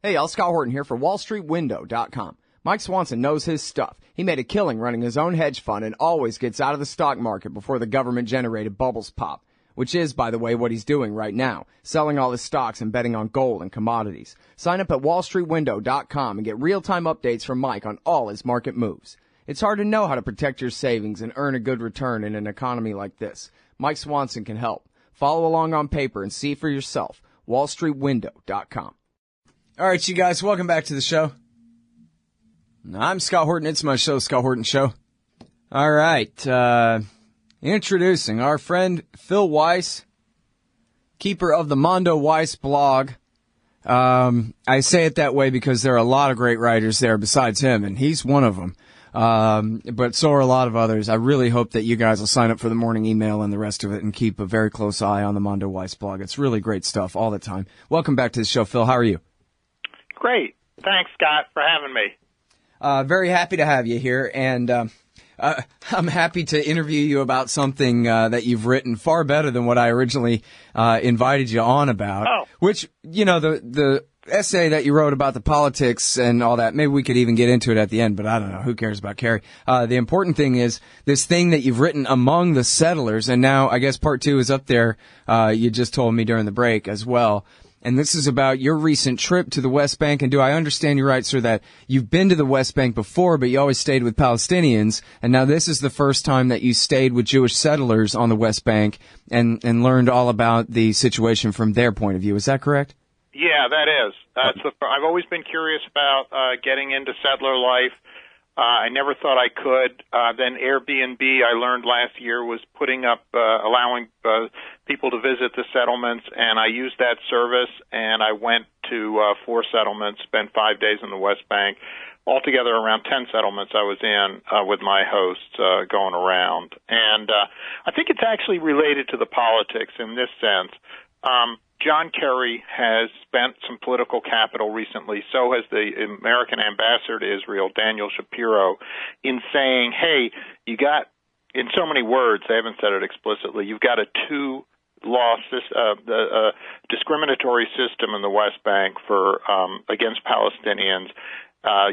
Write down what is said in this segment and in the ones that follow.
Hey, y'all, Scott Horton here for WallStreetWindow.com. Mike Swanson knows his stuff. He made a killing running his own hedge fund and always gets out of the stock market before the government-generated bubbles pop, which is, by the way, what he's doing right now, selling all his stocks and betting on gold and commodities. Sign up at WallStreetWindow.com and get real-time updates from Mike on all his market moves. It's hard to know how to protect your savings and earn a good return in an economy like this. Mike Swanson can help. Follow along on paper and see for yourself. WallStreetWindow.com. All right, you guys, welcome back to the show. I'm Scott Horton. It's my show, Scott Horton Show. All right, introducing our friend Phil Weiss, keeper of the Mondo Weiss blog. I say it that way because there are a lot of great writers there besides him, and he's one of them. But so are a lot of others. I really hope that you guys will sign up for the morning email and the rest of it and keep a very close eye on the Mondo Weiss blog. It's really great stuff all the time. Welcome back to the show, Phil. How are you? Great. Thanks, Scott, for having me. Very happy to have you here, and I'm happy to interview you about something that you've written far better than what I originally invited you on about. Oh. Which, you know, the essay that you wrote about the politics and all that, maybe we could even get into it at the end, but I don't know. Who cares about Kerry? The important thing is this thing that you've written among the settlers, and now I guess part two is up there. You just told me during the break as well. And this is about your recent trip to the West Bank. And do I understand you right, sir, that you've been to the West Bank before, but you always stayed with Palestinians, and now this is the first time that you stayed with Jewish settlers on the West Bank and learned all about the situation from their point of view. Is that correct? Yeah, that is. I've always been curious about getting into settler life. I never thought I could. Then Airbnb, I learned last year, was putting up, allowing people to visit the settlements, and I used that service, and I went to 4 settlements, spent 5 days in the West Bank. Altogether, around 10 settlements I was in with my hosts going around. And I think it's actually related to the politics in this sense. John Kerry has spent some political capital recently, so has the American ambassador to Israel, Daniel Shapiro, in saying, hey, you got, in so many words, they haven't said it explicitly, you've got a discriminatory system in the West Bank for against Palestinians.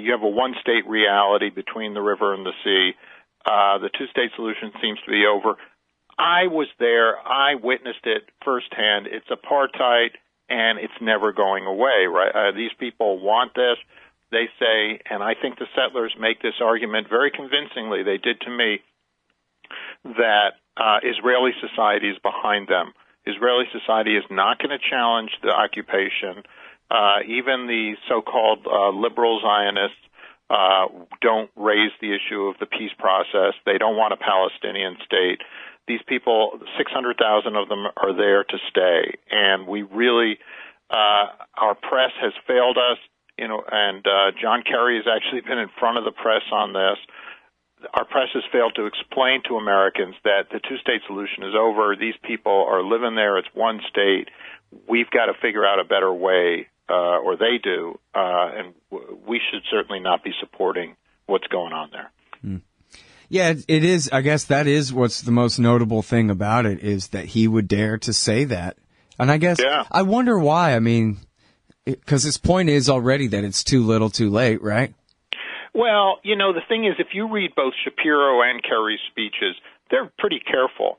You have a one-state reality between the river and the sea. The two-state solution seems to be over. I was there. I witnessed it firsthand. It's apartheid, and it's never going away, right? These people want this. They say, and I think the settlers make this argument very convincingly, they did to me, that Israeli society is behind them. Israeli society is not going to challenge the occupation. Even the so-called liberal Zionists don't raise the issue of the peace process. They don't want a Palestinian state. These people, 600,000 of them are there to stay, and we really, our press has failed us, you know, and John Kerry has actually been in front of the press on this. Our press has failed to explain to Americans that the two-state solution is over. These people are living there. It's one state. We've got to figure out a better way, or they do, and we should certainly not be supporting what's going on there. Mm. Yeah, it is. I guess that is what's the most notable thing about it, is that he would dare to say that. And I guess, yeah. I wonder why. I mean, because his point is already that it's too little too late, right? Well, you know, the thing is, if you read both Shapiro and Kerry's speeches, they're pretty careful.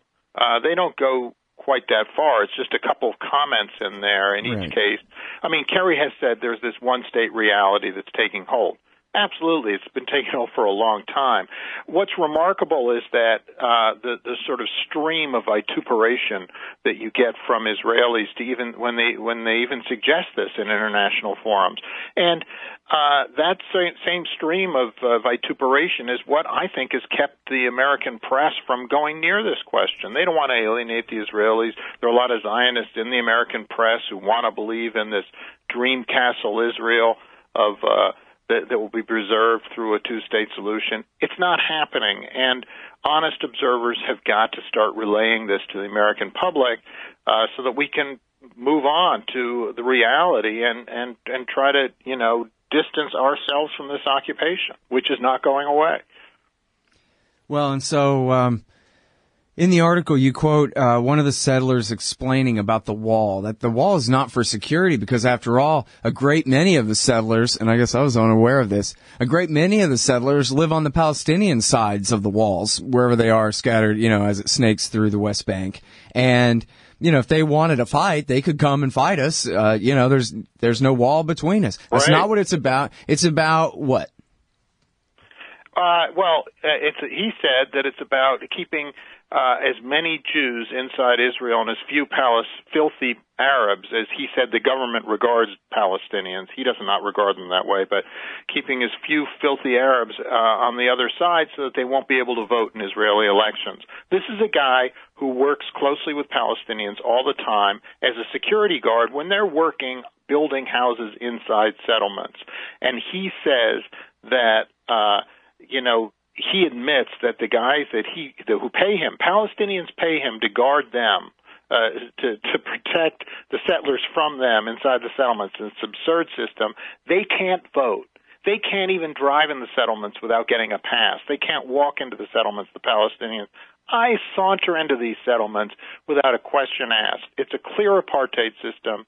They don't go quite that far. It's just a couple of comments in there in each case. I mean, Kerry has said there's this one-state reality that's taking hold. Absolutely. It's been taken hold for a long time. What's remarkable is that the sort of stream of vituperation that you get from Israelis to even when they even suggest this in international forums. And that same stream of vituperation is what I think has kept the American press from going near this question. They don't want to alienate the Israelis. There are a lot of Zionists in the American press who want to believe in this dream castle Israel of that will be preserved through a two-state solution. It's not happening, and honest observers have got to start relaying this to the American public so that we can move on to the reality and try to, you know, distance ourselves from this occupation, which is not going away. Well, and so In the article, you quote one of the settlers explaining about the wall, that the wall is not for security because, after all, a great many of the settlers, and I guess I was unaware of this, a great many of the settlers live on the Palestinian sides of the walls, wherever they are scattered, as it snakes through the West Bank. And, if they wanted to fight, they could come and fight us. There's no wall between us. That's right. not what it's about. It's about what? He said that it's about keeping as many Jews inside Israel and as few filthy Arabs as he said the government regards Palestinians. He does not regard them that way, but keeping as few filthy Arabs on the other side so that they won't be able to vote in Israeli elections. This is a guy who works closely with Palestinians all the time as a security guard when they're working building houses inside settlements. And he says that he admits that the guys who pay him, Palestinians pay him to guard them, to protect the settlers from them inside the settlements. It's an absurd system. They can't vote. They can't even drive in the settlements without getting a pass. They can't walk into the settlements, the Palestinians. I saunter into these settlements without a question asked. It's a clear apartheid system,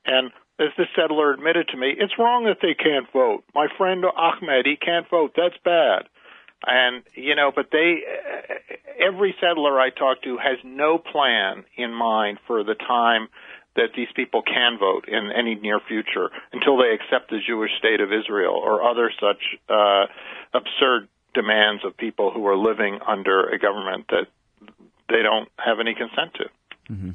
and as the settler admitted to me, it's wrong that they can't vote. My friend Ahmed, he can't vote. That's bad. And, but every settler I talk to has no plan in mind for the time that these people can vote in any near future until they accept the Jewish state of Israel or other such absurd demands of people who are living under a government that they don't have any consent to. Mm-hmm.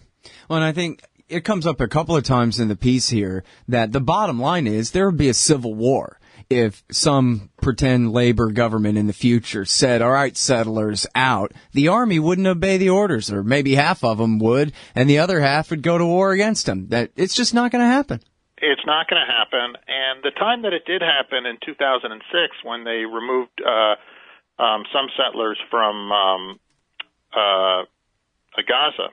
Well, and I think it comes up a couple of times in the piece here that the bottom line is there would be a civil war if some pretend labor government in the future said, all right, settlers out. The army wouldn't obey the orders, or maybe half of them would, and the other half would go to war against them. It's just not going to happen. It's not going to happen. And the time that it did happen in 2006 when they removed some settlers from Gaza,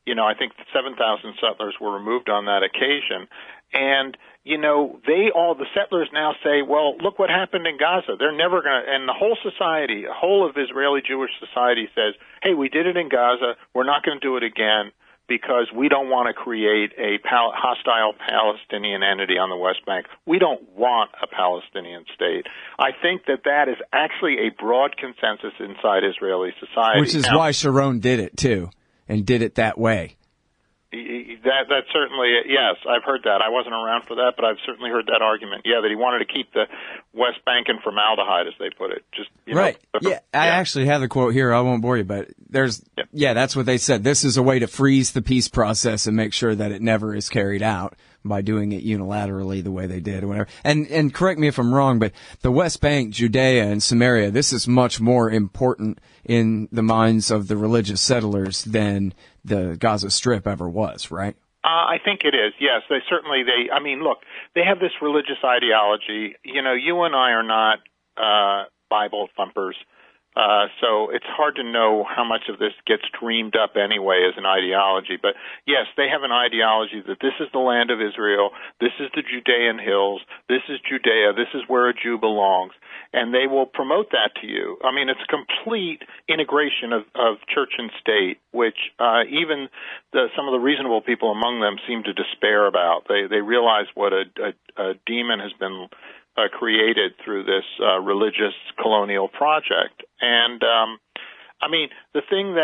I think 7,000 settlers were removed on that occasion. And, the settlers now say, well, look what happened in Gaza. They're never going to, and the whole society, the whole of Israeli Jewish society says, hey, we did it in Gaza. We're not going to do it again because we don't want to create a hostile Palestinian entity on the West Bank. We don't want a Palestinian state. I think that is actually a broad consensus inside Israeli society. Which is why Sharon did it, too, and did it that way. That certainly, yes, I've heard that. I wasn't around for that, but I've certainly heard that argument. Yeah, that he wanted to keep the West Bank in formaldehyde, as they put it. Right. I actually have the quote here. I won't bore you, but that's what they said. This is a way to freeze the peace process and make sure that it never is carried out by doing it unilaterally the way they did or whatever. And correct me if I'm wrong, but the West Bank, Judea and Samaria, this is much more important in the minds of the religious settlers than the Gaza Strip ever was, right? I think it is, yes. Look, they have this religious ideology. You and I are not Bible thumpers, so it's hard to know how much of this gets dreamed up anyway as an ideology. But, yes, they have an ideology that this is the land of Israel, this is the Judean hills, this is Judea, this is where a Jew belongs. And they will promote that to you. I mean, it's a complete integration of church and state, which even some of the reasonable people among them seem to despair about. They realize what a demon has been created through this religious colonial project. And the thing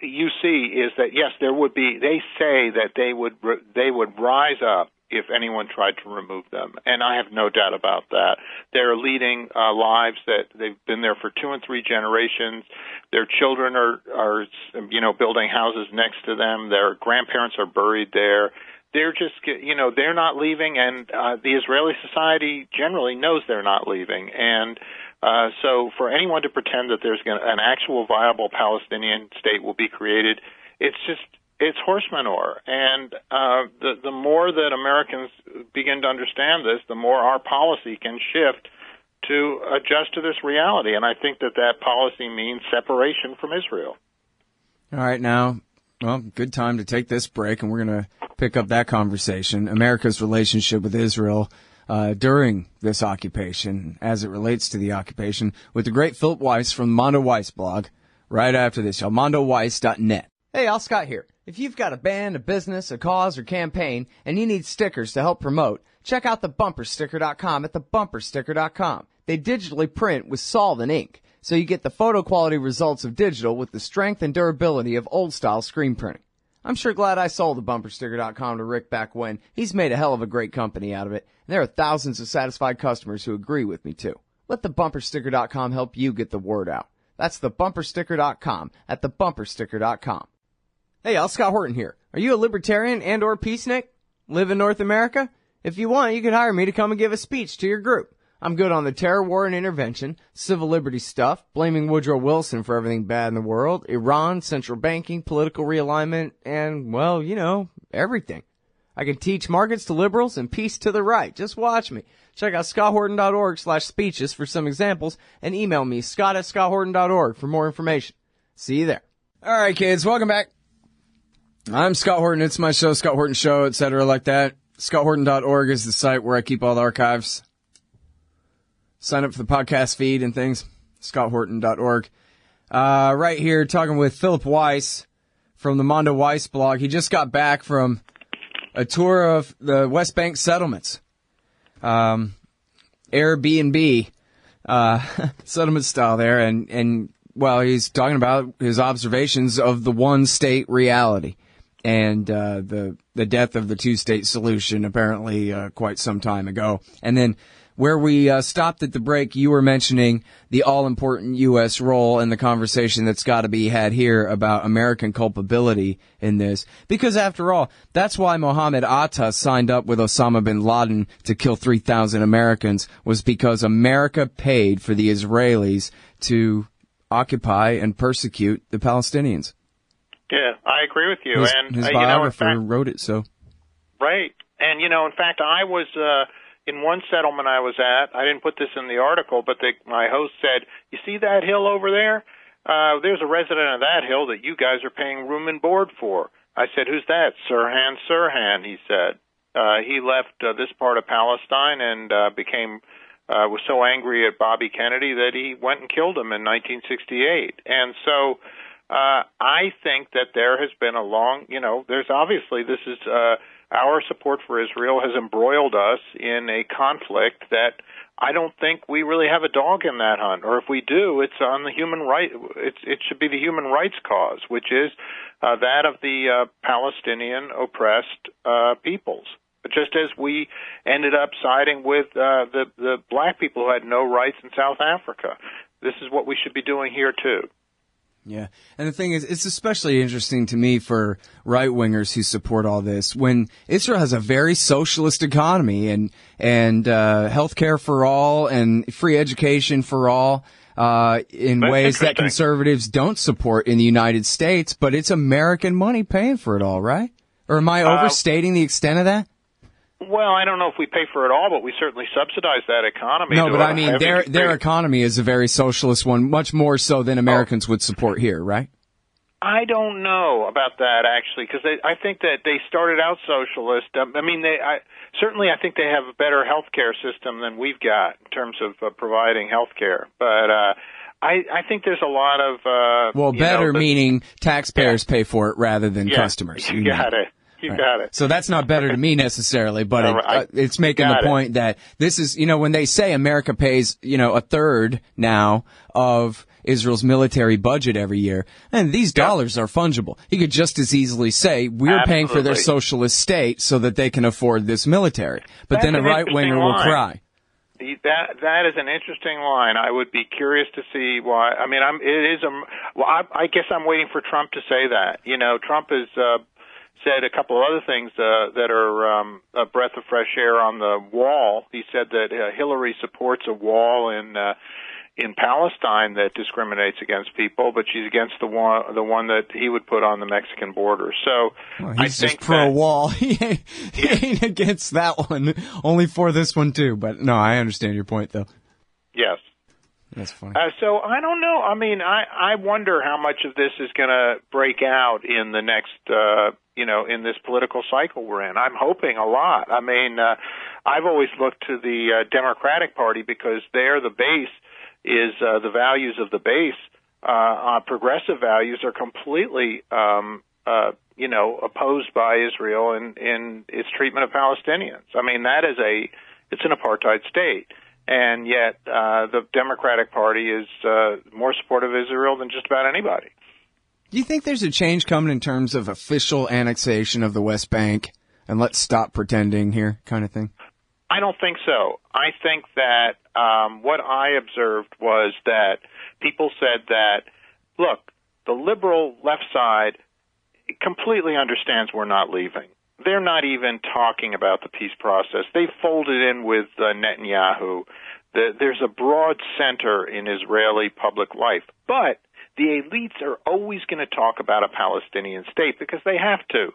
you see is that yes, there would be. They say that they would rise up if anyone tried to remove them. And I have no doubt about that. They're leading lives that they've been there for 2 and 3 generations. Their children are building houses next to them. Their grandparents are buried there. They're just, they're not leaving, and the Israeli society generally knows they're not leaving. And so for anyone to pretend that there's an actual viable Palestinian state will be created, it's horse manure. And the more that Americans begin to understand this, the more our policy can shift to adjust to this reality. And I think that policy means separation from Israel. All right, now, well, good time to take this break, and we're going to pick up that conversation. America's relationship with Israel during this occupation, as it relates to the occupation, with the great Philip Weiss from the Mondo Weiss blog, right after this show, mondoweiss.net. Hey, Al Scott here. If you've got a band, a business, a cause, or campaign, and you need stickers to help promote, check out thebumpersticker.com at thebumpersticker.com. They digitally print with solvent ink, so you get the photo quality results of digital with the strength and durability of old-style screen printing. I'm sure glad I sold thebumpersticker.com to Rick back when. He's made a hell of a great company out of it, and there are thousands of satisfied customers who agree with me, too. Let thebumpersticker.com help you get the word out. That's thebumpersticker.com at thebumpersticker.com. Hey, Al Scott Horton here. Are you a libertarian and or peacenik? Live in North America? If you want, you could hire me to come and give a speech to your group. I'm good on the terror war and intervention, civil liberty stuff, blaming Woodrow Wilson for everything bad in the world, Iran, central banking, political realignment, and, well, you know, everything. I can teach markets to liberals and peace to the right. Just watch me. Check out scotthorton.org/speeches for some examples and email me, scott@scotthorton.org for more information. See you there. All right, kids, welcome back. I'm Scott Horton. It's my show, Scott Horton Show, etc. like that. scotthorton.org is the site where I keep all the archives. Sign up for the podcast feed and things. scotthorton.org. Right here, talking with Philip Weiss from the Mondo Weiss blog. He just got back from a tour of the West Bank settlements. Airbnb settlement style there. And well, he's talking about his observations of the one-state reality and the death of the two-state solution apparently quite some time ago. And then where we stopped at the break, you were mentioning the all-important U.S. role and the conversation that's got to be had here about American culpability in this. Because after all, that's why Mohammed Atta signed up with Osama bin Laden to kill 3,000 Americans, was because America paid for the Israelis to occupy and persecute the Palestinians. Yeah, I agree with you. His biographer wrote it, so. Right. And, in fact, I was... in one settlement I was at, I didn't put this in the article, but my host said, "You see that hill over there? There's a resident of that hill that you guys are paying room and board for." I said, "Who's that?" Sirhan, he said. He left this part of Palestine and was so angry at Bobby Kennedy that he went and killed him in 1968. And so I think that there has been a long, there's obviously this is our support for Israel has embroiled us in a conflict that I don't think we really have a dog in that hunt. Or if we do, it's on the human right. It should be the human rights cause, which is that of the Palestinian oppressed peoples. Just as we ended up siding with the black people who had no rights in South Africa. This is what we should be doing here, too. Yeah. And the thing is, it's especially interesting to me for right-wingers who support all this when Israel has a very socialist economy and health care for all and free education for all in ways that conservatives don't support in the United States, but it's American money paying for it all, right? Or am I overstating the extent of that? Well, I don't know if we pay for it all, but we certainly subsidize that economy. No, but I mean, their economy is a very socialist one, much more so than Americans would support here, right? I don't know about that, actually, because I think that they started out socialist. Certainly I think they have a better health care system than we've got in terms of providing health care. But I think there's a lot of... better meaning taxpayers pay for it rather than customers. You got it. You got it. So that's not better to me necessarily, but it's making the point that this is, when they say America pays, a third now of Israel's military budget every year, and these dollars are fungible. He could just as easily say, we're paying for their socialist state so that they can afford this military. But then a right-winger will cry. That is an interesting line. I would be curious to see why. I mean, I guess I'm waiting for Trump to say that. Trump is, said a couple of other things that are a breath of fresh air on the wall. He said that Hillary supports a wall in Palestine that discriminates against people, but she's against the one that he would put on the Mexican border. So he's just pro-wall. He ain't against that one, only for this one too. But no, I understand your point, though. Yes. That's funny. So I don't know. I mean, I wonder how much of this is going to break out in the next, in this political cycle we're in. I'm hoping a lot. I mean, I've always looked to the Democratic Party because there the base is the values of the base. Progressive values are completely, opposed by Israel in its treatment of Palestinians. I mean, it's an apartheid state. And yet, the Democratic Party is more supportive of Israel than just about anybody. Do you think there's a change coming in terms of official annexation of the West Bank and let's stop pretending here kind of thing? I don't think so. I think that what I observed was that people said that, look, the liberal left side completely understands we're not leaving. They're not even talking about the peace process. They folded in with Netanyahu. There's a broad center in Israeli public life. But the elites are always going to talk about a Palestinian state because they have to.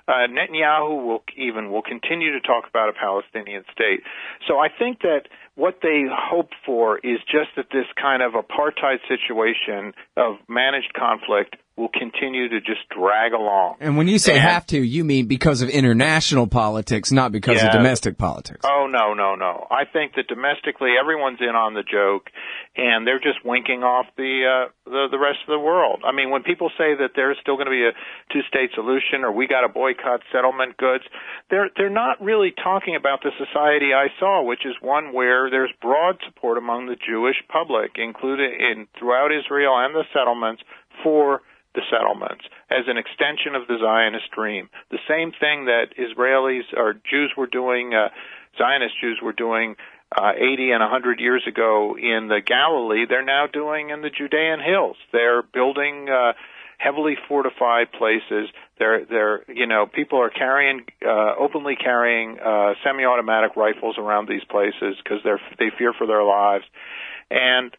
Netanyahu will continue to talk about a Palestinian state. So I think that what they hope for is just that this kind of apartheid situation of managed conflict will continue to just drag along. And when you say have to, you mean because of international politics, not because of domestic politics. Oh, no. I think that domestically everyone's in on the joke, and they're just winking off the rest of the world. I mean, when people say that there's still going to be a two-state solution or we got to boycott settlement goods, they're not really talking about the society I saw, which is one where there's broad support among the Jewish public, including throughout Israel and the settlements, for the settlements as an extension of the Zionist dream. The same thing that Israelis or Jews were doing, Zionist Jews were doing 80 and 100 years ago in the Galilee, they're now doing in the Judean hills. They're building heavily fortified places. People are openly carrying semi-automatic rifles around these places because they fear for their lives. And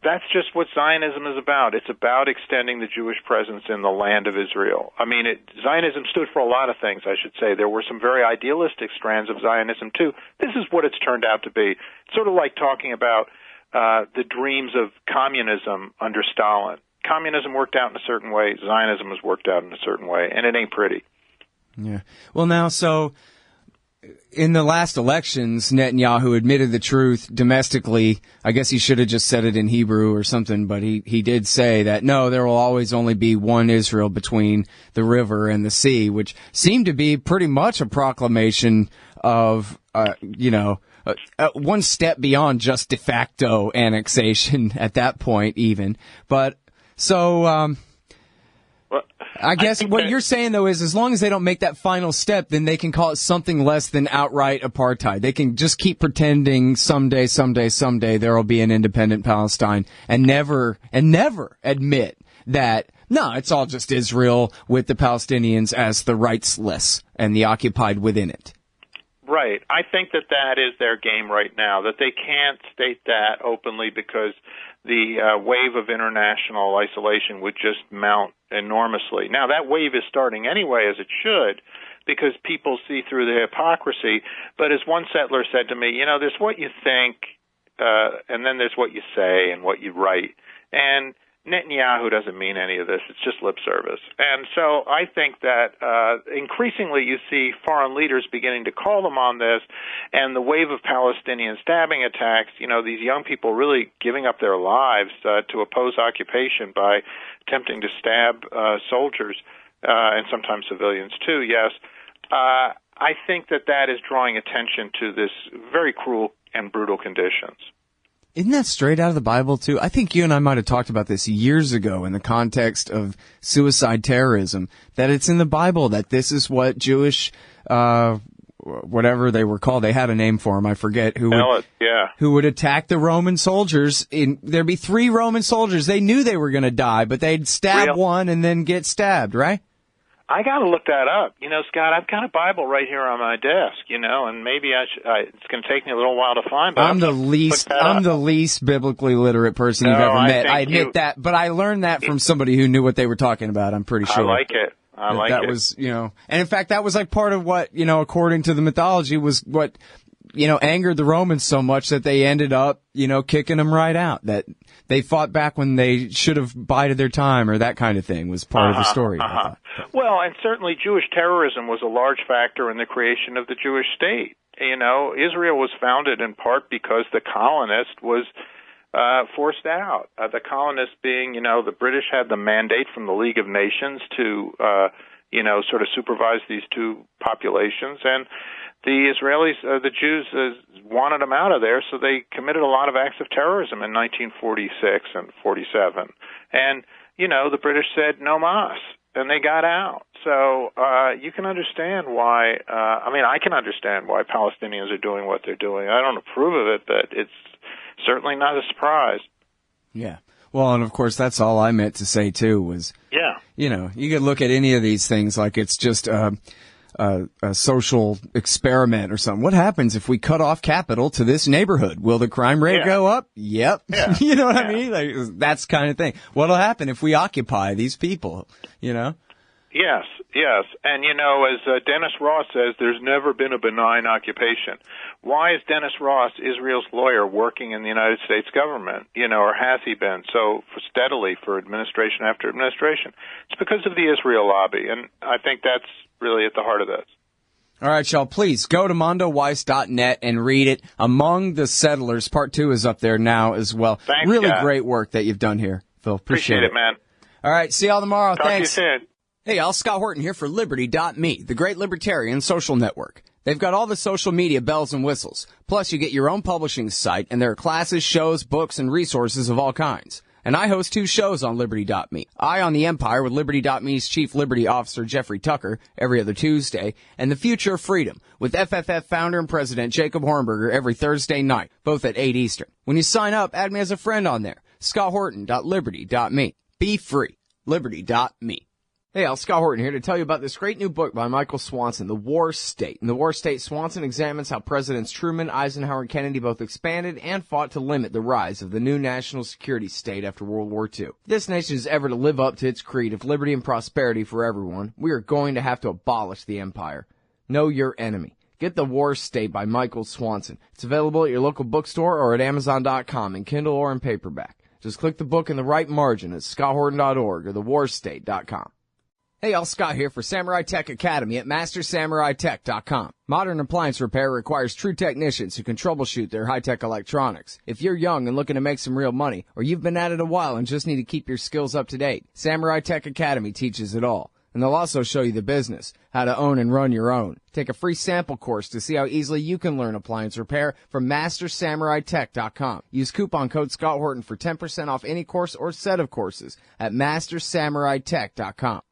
that's just what Zionism is about. It's about extending the Jewish presence in the land of Israel. I mean, Zionism stood for a lot of things, I should say. There were some very idealistic strands of Zionism, too. This is what it's turned out to be. It's sort of like talking about the dreams of communism under Stalin. Communism worked out in a certain way. Zionism has worked out in a certain way, and it ain't pretty. Yeah. Well, now, so in the last elections, Netanyahu admitted the truth domestically. I guess he should have just said it in Hebrew or something, but he did say that, no, there will always only be one Israel between the river and the sea, which seemed to be pretty much a proclamation of, one step beyond just de facto annexation at that point even. But so, I guess what you're saying, though, is as long as they don't make that final step, then they can call it something less than outright apartheid. They can just keep pretending someday there will be an independent Palestine and never admit that, no, it's all just Israel with the Palestinians as the rightsless and the occupied within it. Right. I think that is their game right now, that they can't state that openly because the wave of international isolation would just mount enormously. Now, that wave is starting anyway, as it should, because people see through the hypocrisy. But as one settler said to me, there's what you think, and then there's what you say and what you write. And Netanyahu doesn't mean any of this. It's just lip service. And so I think that increasingly you see foreign leaders beginning to call them on this, and the wave of Palestinian stabbing attacks, these young people really giving up their lives to oppose occupation by attempting to stab soldiers and sometimes civilians too, yes. I think that is drawing attention to this very cruel and brutal conditions. Isn't that straight out of the Bible, too? I think you and I might have talked about this years ago in the context of suicide terrorism, that it's in the Bible that this is what Jewish, whatever they were called, they had a name for them, I forget, who would attack the Roman soldiers. There'd be 3 Roman soldiers. They knew they were going to die, but they'd stab one and then get stabbed, right? I got to look that up. Scott, I've got a Bible right here on my desk, and maybe it's going to take me a little while to find. But I'm the least biblically literate person you've ever met. I admit that, but I learned that from somebody who knew what they were talking about. I'm pretty sure. I like it. That was, and in fact, that was like part of what, according to the mythology, was what angered the Romans so much that they ended up, kicking them right out. That they fought back when they should have bided their time, or that kind of thing was part of the story. Well, and certainly Jewish terrorism was a large factor in the creation of the Jewish state. Israel was founded in part because the colonist was forced out. The colonists being, the British had the mandate from the League of Nations to, sort of supervise these two populations, and the Israelis, the Jews, wanted them out of there, so they committed a lot of acts of terrorism in 1946 and 47. And, the British said, no mas, and they got out. So you can understand why, I can understand why Palestinians are doing what they're doing. I don't approve of it, but it's certainly not a surprise. Yeah. Well, and of course, that's all I meant to say, too, was, you could look at any of these things like it's just a social experiment or something. What happens if we cut off capital to this neighborhood? Will the crime rate go up? Yep. Yeah. You know what I mean? Like, that's kind of thing. What'll happen if we occupy these people, Yes. And, as Dennis Ross says, there's never been a benign occupation. Why is Dennis Ross, Israel's lawyer, working in the United States government, or has he been so steadily for administration after administration? It's because of the Israel lobby, and I think that's really at the heart of this. All right, y'all, please go to mondoweiss.net and read it. Among the Settlers, Part 2 is up there now as well. Thanks, really great work that you've done here, Phil. Appreciate it, man. All right, see y'all tomorrow. Thanks. Talk to you soon. Hey, y'all, Scott Horton here for Liberty.me, the great libertarian social network. They've got all the social media bells and whistles. Plus, you get your own publishing site, and there are classes, shows, books, and resources of all kinds. And I host 2 shows on Liberty.me. Eye on the Empire with Liberty.me's Chief Liberty Officer Jeffrey Tucker every other Tuesday, and The Future of Freedom with FFF founder and president Jacob Hornberger every Thursday night, both at 8 Eastern. When you sign up, add me as a friend on there. ScottHorton.Liberty.me. Be free. Liberty.me. Hey, Scott Horton here to tell you about this great new book by Michael Swanson, The War State. In The War State, Swanson examines how Presidents Truman, Eisenhower, and Kennedy both expanded and fought to limit the rise of the new national security state after World War II. If this nation is ever to live up to its creed of liberty and prosperity for everyone, we are going to have to abolish the empire. Know your enemy. Get The War State by Michael Swanson. It's available at your local bookstore or at Amazon.com in Kindle or in paperback. Just click the book in the right margin at scotthorton.org or thewarstate.com. Hey, y'all, Scott here for Samurai Tech Academy at mastersamuraitech.com. Modern appliance repair requires true technicians who can troubleshoot their high-tech electronics. If you're young and looking to make some real money, or you've been at it a while and just need to keep your skills up to date, Samurai Tech Academy teaches it all. And they'll also show you the business, how to own and run your own. Take a free sample course to see how easily you can learn appliance repair from mastersamuraitech.com. Use coupon code Scott Horton for 10% off any course or set of courses at mastersamuraitech.com.